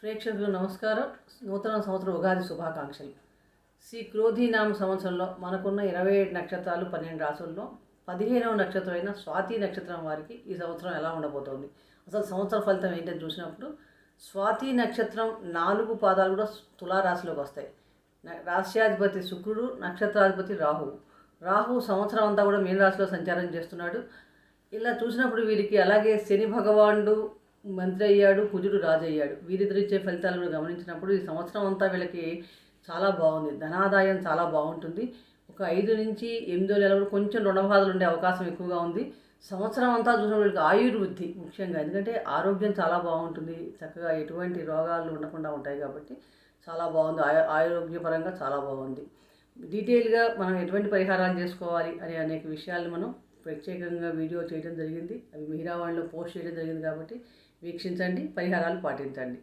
ప్రేక్షకులకు నమస్కారం. నూతన సంవత్సర ఉగాది శుభాకాంక్షలు. శ్రీ క్రోధీనామ సంవత్సరంలో మనకున్న 27 నక్షత్రాలు 12 రాసుల్లో 15వ నక్షత్రం అయిన స్వాతి నక్షత్రం వారికి ఈ సంవత్సరం ఎలా ఉండబోతోంది, అసలు సంవత్సర ఫలితం ఏంటని చూసినప్పుడు స్వాతి నక్షత్రం 4 పాదాలు కూడా తులారాశిలోకి వస్తాయి. రాశ్యాధిపతి శుక్రుడు, నక్షత్రాధిపతి రాహు సంవత్సరం అంతా కూడా మీనరాశిలో సంచారం చేస్తున్నాడు. ఇలా చూసినప్పుడు వీరికి అలాగే శని భగవానుడు మంత్రి అయ్యాడు, కుజుడు రాజు అయ్యాడు. వీరిద్దరు ఇచ్చే ఫలితాలను గమనించినప్పుడు ఈ సంవత్సరం అంతా వీళ్ళకి చాలా బాగుంది. ధనాదాయం చాలా బాగుంటుంది. ఒక 5 నుంచి 8 నెలలు కొంచెం రుణబాధలు ఉండే అవకాశం ఎక్కువగా ఉంది. సంవత్సరం అంతా చూసిన వీళ్ళకి ఆయుర్వృద్ధి ముఖ్యంగా, ఎందుకంటే ఆరోగ్యం చాలా బాగుంటుంది. చక్కగా ఎటువంటి రోగాలు ఉండకుండా ఉంటాయి కాబట్టి చాలా బాగుంది. ఆరోగ్యపరంగా చాలా బాగుంది. డీటెయిల్గా మనం ఎటువంటి పరిహారాలు చేసుకోవాలి అనే అనేక విషయాలను మనం ప్రత్యేకంగా వీడియో చేయడం జరిగింది. అవి మిహిరావాణిలో పోస్ట్ చేయడం జరిగింది కాబట్టి వీక్షించండి, పరిహారాలు పాటించండి.